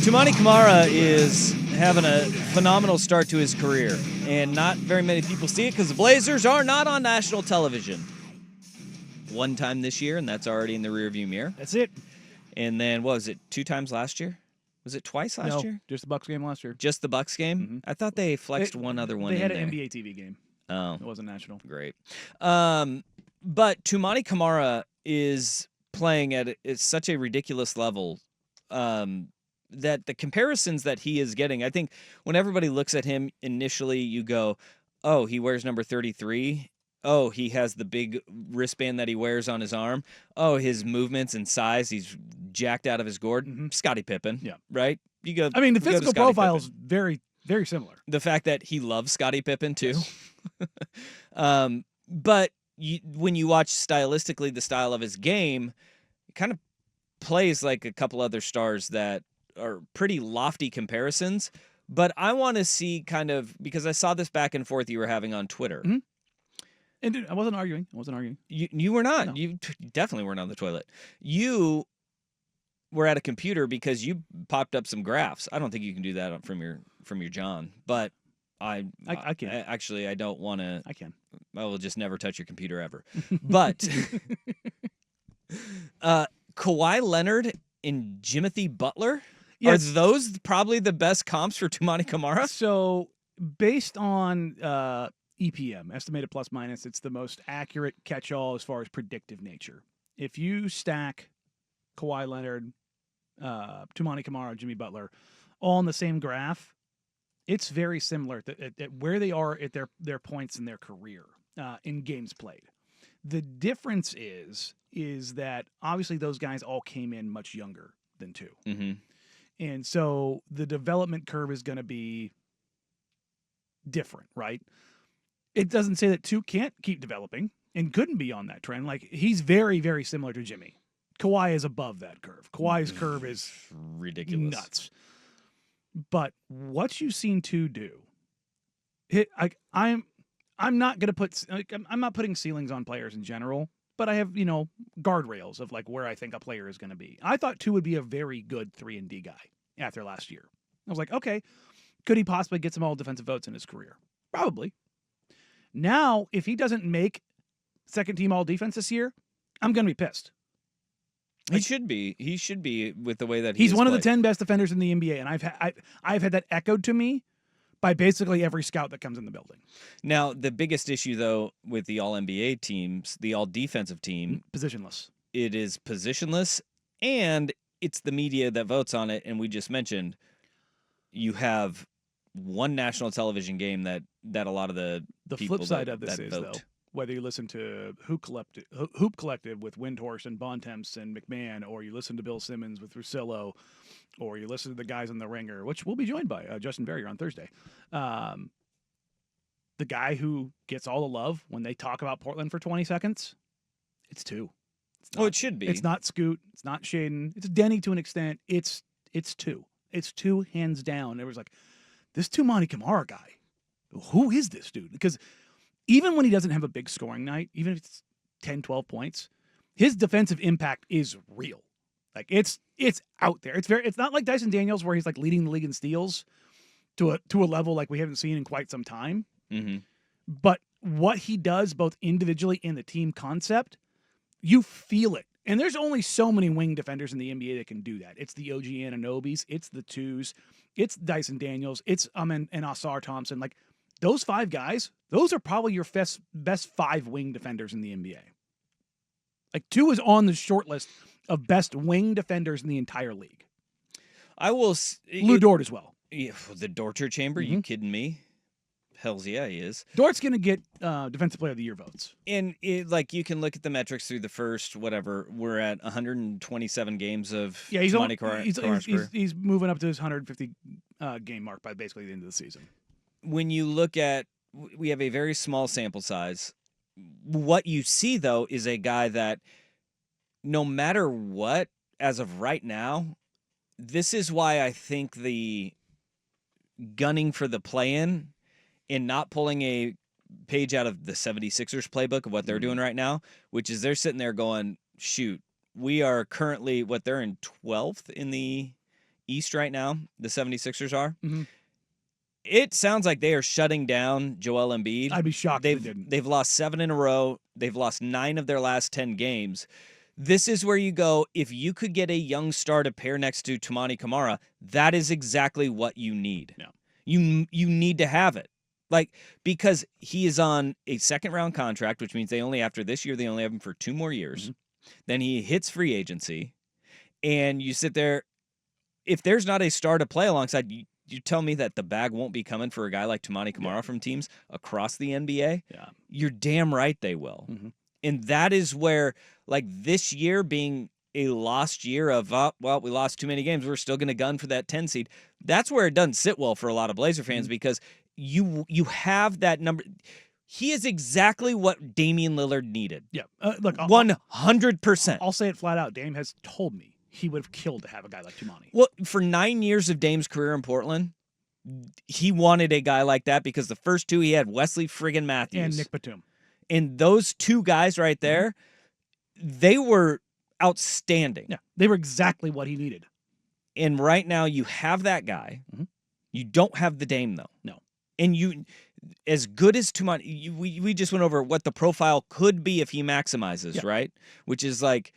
Toumani Camara is having a phenomenal start to his career, and not very many people see it because the Blazers are not on national television. One time this year, and that's already in the rearview mirror. That's it. And then, what was it, 2 times last year? Was it twice last year? Just the Bucks game last year. Just the Bucks game? Mm-hmm. I thought they flexed one other one in there. They had an NBA TV game. Oh. It wasn't national. Great. But Toumani Camara is playing at such a ridiculous level that the comparisons that he is getting, I think when everybody looks at him initially, you go, oh, he wears number 33. Oh, he has the big wristband that he wears on his arm. Oh, his movements and size, he's jacked out of his gourd. Mm-hmm. Scottie Pippen, yeah, right? You go. I mean, the physical profile is very, very similar. The fact that he loves Scottie Pippen too. But when you watch stylistically the style of his game, it kind of plays like a couple other stars that are pretty lofty comparisons. But I want to see kind of, because I saw this back and forth you were having on Twitter. Mm-hmm. And dude, I wasn't arguing. You were not. No. You definitely weren't on the toilet. You were at a computer because you popped up some graphs. I don't think you can do that from your John, but I can. Actually, I don't want to. I can. I will just never touch your computer ever. But Kawhi Leonard and Jimothy Butler, yes. Are those probably the best comps for Toumani Camara? So based on EPM, estimated plus minus, it's the most accurate catch-all as far as predictive nature. If you stack Kawhi Leonard, Toumani Camara, Jimmy Butler, all on the same graph, it's very similar at where they are at their points in their career in games played. The difference is that obviously those guys all came in much younger than 2. Mm-hmm. And so the development curve is going to be different, right? It doesn't say that 2 can't keep developing and couldn't be on that trend. Like, he's very, very similar to Jimmy. Kawhi is above that curve. Kawhi's curve is ridiculous, nuts. But what you've seen 2 do, I'm not going to put, I'm not putting ceilings on players in general, but I have, guardrails of like where I think a player is going to be. I thought 2 would be a very good 3-and-D guy after last year. I was like, okay, could he possibly get some all defensive votes in his career? Probably. Now, if he doesn't make second team all defense this year, I'm going to be pissed. He should be. He should be with the way that he's one of the 10 best defenders in the NBA, and I've had that echoed to me by basically every scout that comes in the building. Now, the biggest issue though with the all NBA teams, the all defensive team, positionless. It is positionless, and it's the media that votes on it. And we just mentioned you have one national television game that a lot of the flip side of this is vote. Though, whether you listen to Hoop Collective with Windhorst and Bontemps and McMahon, or you listen to Bill Simmons with Russillo, or you listen to the guys on The Ringer, which we'll be joined by Justin Verrier on Thursday. The guy who gets all the love when they talk about Portland for 20 seconds, it's 2. It's not, it should be. It's not Scoot. It's not Shaden. It's Denny to an extent. It's 2. It's 2 hands down. It was like, this Toumani Camara guy, who is this dude? Because even when he doesn't have a big scoring night, even if it's 10, 12 points, his defensive impact is real. Like, it's out there. It's not like Dyson Daniels where he's like leading the league in steals to a level like we haven't seen in quite some time. Mm-hmm. But what he does both individually and the team concept, you feel it. And there's only so many wing defenders in the NBA that can do that. It's the OG Anunobis, it's the 2s, it's Dyson Daniels, it's and Asar Thompson. Like, those 5 guys, those are probably your best 5 wing defenders in the NBA. Like, 2 is on the short list of best wing defenders in the entire league. I will. Lou Dort as well. Yeah, the torture chamber? Mm-hmm. You kidding me? Hells yeah, he is. Dort's going to get Defensive Player of the Year votes. And you can look at the metrics through the first, whatever, we're at 127 games of Toumani Camara. He's moving up to his 150 game mark by basically the end of the season. When you look at, we have a very small sample size. What you see, though, is a guy that no matter what, as of right now, this is why I think the gunning for the play-in and not pulling a page out of the 76ers playbook of what they're doing right now, which is they're sitting there going, shoot, we are currently, they're in 12th in the East right now, the 76ers are, Mm-hmm. it sounds like they are shutting down Joel Embiid. I'd be shocked if they didn't. They've lost 7 in a row. They've lost 9 of their last 10 games. This is where you go, if you could get a young star to pair next to Toumani Camara, that is exactly what you need. Yeah. You need to have it. Like, because he is on a second-round contract, which means after this year, they only have him for 2 more years. Mm-hmm. Then he hits free agency, and you sit there. If there's not a star to play alongside, you tell me that the bag won't be coming for a guy like Toumani Camara from teams across the NBA? Yeah. You're damn right they will. Mm-hmm. And that is where, like, this year being a lost year of, we lost too many games, we're still going to gun for that 10 seed. That's where it doesn't sit well for a lot of Blazer fans, because you have that number. He is exactly what Damian Lillard needed. Yeah. Look, 100%. I'll say it flat out. Dame has told me he would have killed to have a guy like Toumani. Well, for 9 years of Dame's career in Portland, he wanted a guy like that, because the first 2 he had Wesley friggin' Matthews. And Nick Batum. And those 2 guys right there, they were outstanding. Yeah, they were exactly what he needed. And right now you have that guy. Mm-hmm. You don't have the Dame, though. No. And you, as good as Toumani, we just went over what the profile could be if he maximizes, right? Which is like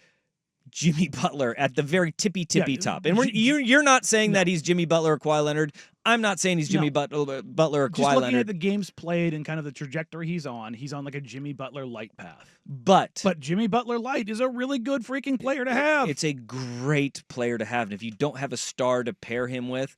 Jimmy Butler at the very tippy top. And you're not saying that he's Jimmy Butler or Kawhi Leonard. I'm not saying he's Jimmy Butler or Kawhi Just looking Leonard. at the games played and kind of the trajectory he's on like a Jimmy Butler light path. But Jimmy Butler light is a really good freaking player to have. It's a great player to have. And if you don't have a star to pair him with,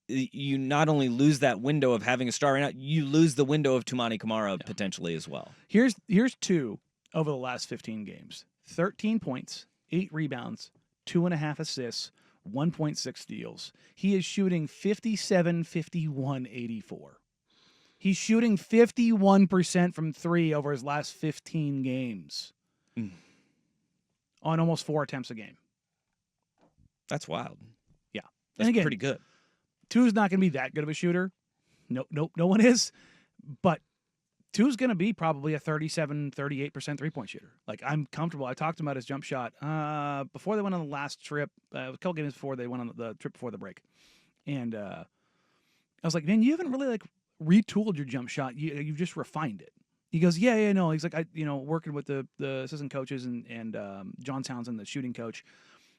you not only lose that window of having a star right now, you lose the window of Toumani Camara potentially as well. Here's 2 over the last 15 games. 13 points, 8 rebounds, 2.5 assists, 1.6 steals. He is shooting 57, 51, 84. He's shooting 51% from 3 over his last 15 games on almost 4 attempts a game. That's wild. Yeah. That's pretty good. 2's not going to be that good of a shooter. No one is. But 2's going to be probably a 37, 38% three-point shooter. Like, I'm comfortable. I talked to him about his jump shot before they went on the last trip. A couple games before they went on the trip before the break. And I was like, man, you haven't really, like, retooled your jump shot. You've just refined it. He goes, yeah, no. He's like, working with the assistant coaches and John Townsend, the shooting coach.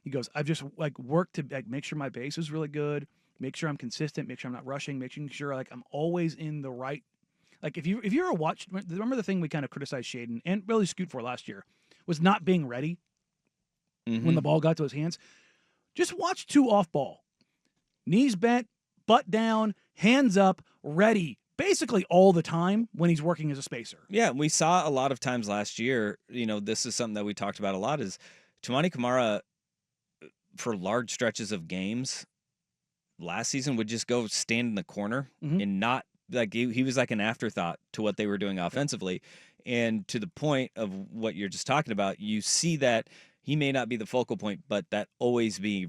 He goes, I've just, like, worked to, like, make sure my base is really good, make sure I'm consistent, make sure I'm not rushing, making sure, like, I'm always in the right. Like, if you ever watched, remember the thing we kind of criticized Shaden and really Scoot for last year was not being ready when the ball got to his hands. Just watch 2 off ball. Knees bent, butt down, hands up, ready, basically all the time when he's working as a spacer. Yeah, we saw a lot of times last year, this is something that we talked about a lot, is Toumani Camara, for large stretches of games last season, would just go stand in the corner and not, like, he was like an afterthought to what they were doing offensively. And to the point of what you're just talking about, you see that he may not be the focal point, but that always be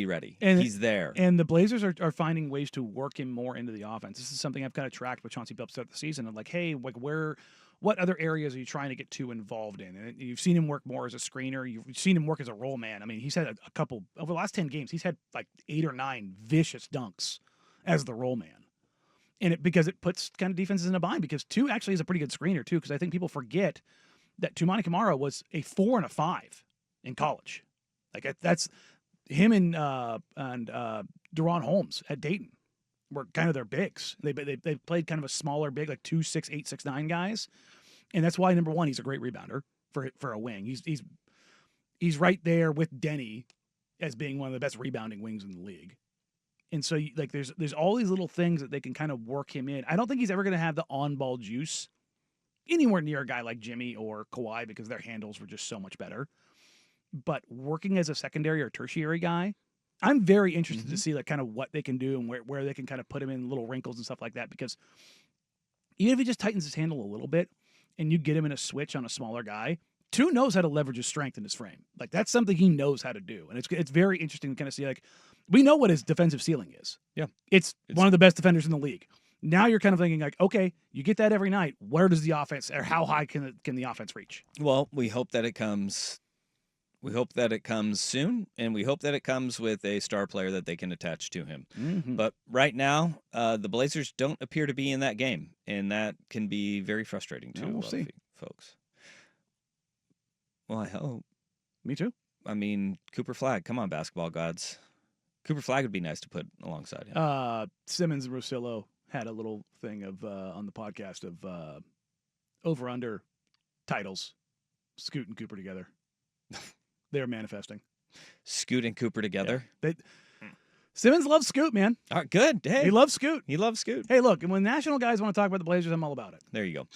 ready. And he's there. And the Blazers are finding ways to work him more into the offense. This is something I've kind of tracked with Chauncey Billups throughout the season. Of like, hey, like, what other areas are you trying to get too involved in? And you've seen him work more as a screener. You've seen him work as a roll man. I mean, he's had a couple over the last 10 games. He's had like 8 or 9 vicious dunks as the roll man. And because it puts kind of defenses in a bind, because 2 actually is a pretty good screener too. Because I think people forget that Toumani Camara was a 4 and a 5 in college. Like, that's him and Deron Holmes at Dayton were kind of their bigs. They played kind of a smaller big, like 2'6", 8', 6'9" guys, and that's why number 1, he's a great rebounder for a wing. He's right there with Denny as being one of the best rebounding wings in the league. And so, like, there's all these little things that they can kind of work him in. I don't think he's ever going to have the on-ball juice anywhere near a guy like Jimmy or Kawhi, because their handles were just so much better. But working as a secondary or tertiary guy, I'm very interested to see, like, kind of what they can do and where they can kind of put him in little wrinkles and stuff like that. Because even if he just tightens his handle a little bit and you get him in a switch on a smaller guy, 2 knows how to leverage his strength in his frame. Like, that's something he knows how to do. And it's very interesting to kind of see, like, we know what his defensive ceiling is. Yeah. It's one of the best defenders in the league. Now you're kind of thinking, like, okay, you get that every night. Where does the offense, or how high can the offense reach? Well, we hope that it comes We hope that it comes soon, and we hope that it comes with a star player that they can attach to him. Mm-hmm. But right now, the Blazers don't appear to be in that game, and that can be very frustrating to Well, we'll a lot see. of folks. Well, I hope. Me too. I mean, Cooper Flagg, come on, basketball gods. Cooper Flagg would be nice to put alongside him. Simmons and Rosillo had a little thing of on the podcast of over-under titles. Scoot and Cooper together. They're manifesting. Scoot and Cooper together. Yeah. Simmons loves Scoot, man. All right, good. Hey, He loves Scoot. He loves Scoot. Hey, look, and when national guys want to talk about the Blazers, I'm all about it. There you go.